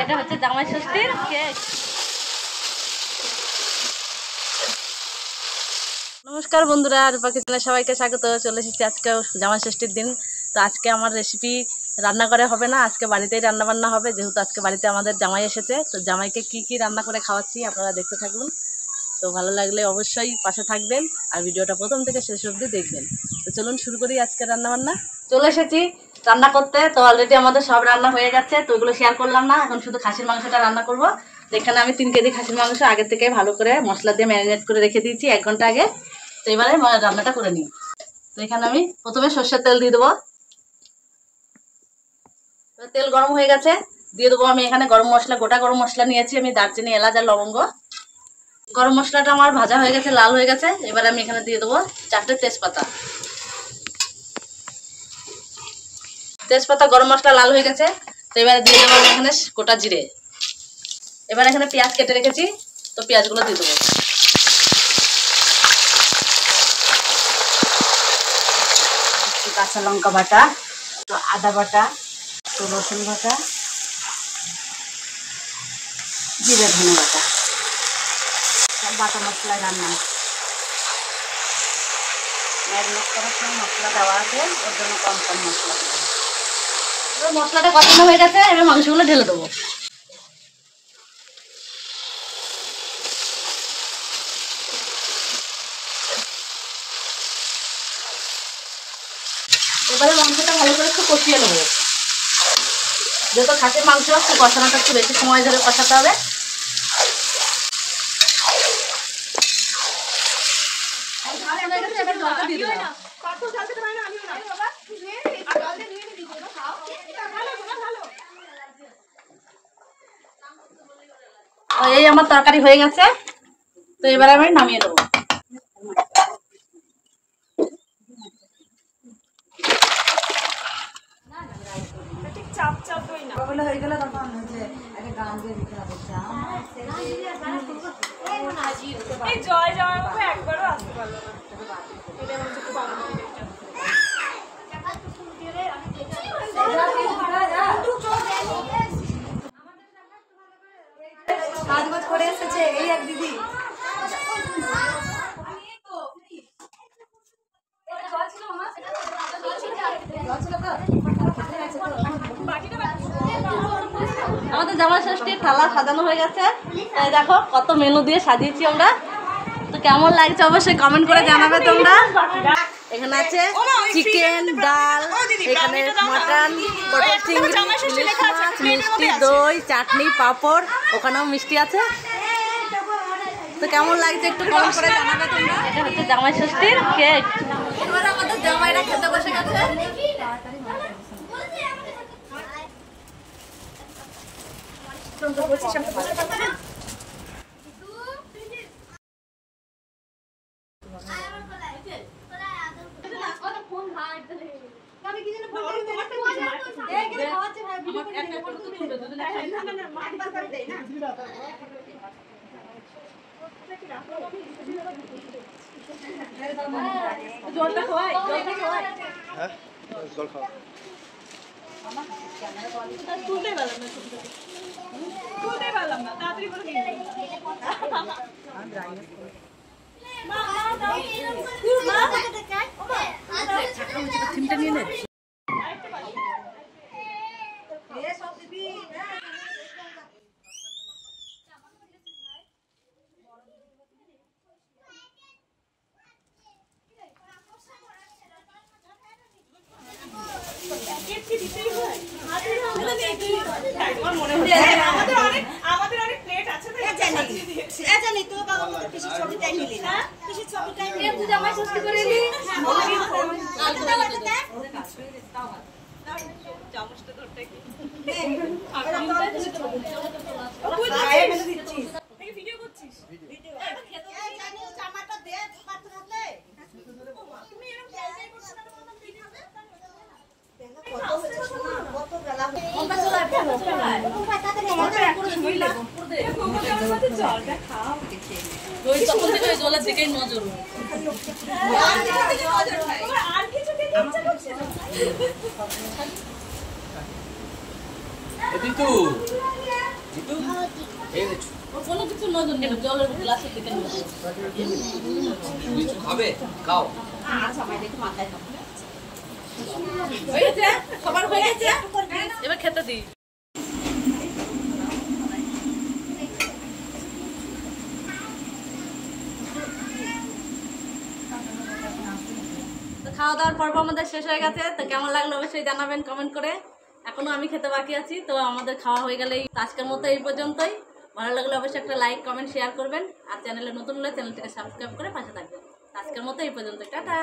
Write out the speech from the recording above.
এটা হচ্ছে জামাই ষষ্ঠীর কেক। নমস্কার বন্ধুরা, রূপা কিচেনে সবাইকে স্বাগত। চলে এসেছি আজকে জামাই ষষ্ঠীর দিন। তো আজকে আমার রেসিপি রান্না করে হবে না, আজকে বাড়িতেই রান্না বান্না হবে, যেহেতু আজকে বাড়িতে আমাদের জামাই এসেছে। তো জামাইকে কি রান্না করে খাওয়াচ্ছি আপনারা দেখতে থাকুন। তো ভালো লাগলে অবশ্যই পাশে থাকবেন আর ভিডিওটা প্রথম থেকে শেষ অবধি দেখবেন। তো চলুন শুরু করি আজকে রান্না বান্না। চলে এসেছি রান্না করতে। তো অলরেডি আমাদের সব রান্না হয়ে যাচ্ছে, তো ওইগুলো শেয়ার করলাম না। এখন শুধু খাসির মাংসটা রান্না করব। এখানে আমি 3 কেজি খাসির মাংস আগে থেকে ভালো করে মশলা দিয়ে ম্যারিনেট করে রেখে দিয়েছি 1 ঘন্টা আগে। তো এবারে রান্নাটা করে নিই। তো এখানে আমি প্রথমে সরষের তেল দিয়ে দেবো। তেল গরম হয়ে গেছে, দিয়ে দেবো আমি এখানে গরম মশলা, গোটা গরম মশলা নিয়েছি আমি, দারচিনি, এলাচ আর লবঙ্গ। গরম মশলাটা আমার ভাজা হয়ে গেছে, লাল হয়ে গেছে। এবার আমি এখানে দিয়ে দেবো 4টে তেজপাতা। তেজপাতা গরম মশলা লাল হয়ে গেছে। তো এবারে দিয়ে দেবো আমি এখানে গোটা জিরে। এবার এখানে পেঁয়াজ কেটে রেখেছি, তো পেঁয়াজগুলো দিয়ে দেবো। কাঁচা লঙ্কা বাটা, তো আদা বাটা, তো রসুন বাটা, জিরে ধনে বাটা, সব বাটা মশলায় রান্না। ম্যারিনেট করার সময় মশলা দেওয়া আছে, ওর জন্য কম মশলা দেবো। এবার মশলাটা কষানো হয়ে গেছে, এবার মাংসগুলো ঢেলে দেবো। এবারে মাংসটা ভালো করে একটু কষিয়ে নেবো। যেহেতু খাসির মাংস একটু কষানোটা একটু বেশি সময় ধরে কষাতে হবে। এই আমার তরকারি হয়ে গেছে, তো এবারে আমি নামিয়ে দেবো। জয় জয় বাবু একবারও আসতে পারলো না। সাজগোজ করে এসেছে এই এক দিদি। আমাদের জামাই ষষ্ঠীর থালা সাজানো হয়ে গেছে। এই দেখো কত মেনু দিয়ে সাজিয়েছি আমরা। তো কেমন লাগছে অবশ্যই কমেন্ট করে জানাবে তোমরা। এখানে আছে চিকেন, ডাল, এখানে মাটন, পটল চিংড়ি, ইলিশ মাছ, মিষ্টি, দই, চাটনি, পাঁপড়, ওখানেও মিষ্টি আছে। তো কেমন লাগছে একটু কমেন্ট করে জানাবে তোমরা। এটা হচ্ছে জামাই ষষ্ঠীর কেক। এবার আমাদের জামাইরা খেতে বসে গেছে। জলটা খাওয়াই, জলটা খাওয়াই। হ্যাঁ জল খাও। তুলতে পারলাম না, তুলতে পারলাম না, তাড়াতাড়ি করে নিয়ে থিমটা নিয়ে নে। আমাদের অনেক প্লেট আছে তো জানি তো বাবা মতো পিসির ছবিটাই নিলি না, পিসির ছবিটাই নিয়ে পূজা মাই সৃষ্টি করে নিলি। চামচটা ধরতে কি ভিডিও করছিস? ভিডিও জানি জামাটা দে পাত্র হাতে তুমি এরকম জায়গায় করছ না, তোমার ভিডিও হবে কত বেলা কোনটা চলে আসবে কোন পাতাতে রে করে শুই লাগো পুরো দে আমাদের জলটা খাও দেখে ওই তখন থেকে ওই জলের দিকেই নজর আর কিছু খেতে ইচ্ছা করছে না। এদিকে তো নজর নেবে জলের গ্লাসের দিকে খাবে খাও হয়েছে সবার হয়ে গেছে এবার খেতে দিই। তো খাওয়া দাওয়ার পর্ব আমাদের শেষ হয়ে গেছে। তো কেমন লাগলো অবশ্যই জানাবেন কমেন্ট করে। এখনো আমি খেতে বাকি আছি। তো আমাদের খাওয়া হয়ে গেলেই আজকের মতো এই পর্যন্তই। ভালো লাগলে অবশ্যই একটা লাইক কমেন্ট শেয়ার করবেন আর চ্যানেলে নতুন হলে চ্যানেলটাকে সাবস্ক্রাইব করে পাশে থাকবেন। আজকের মতো এই পর্যন্ত, টাটা।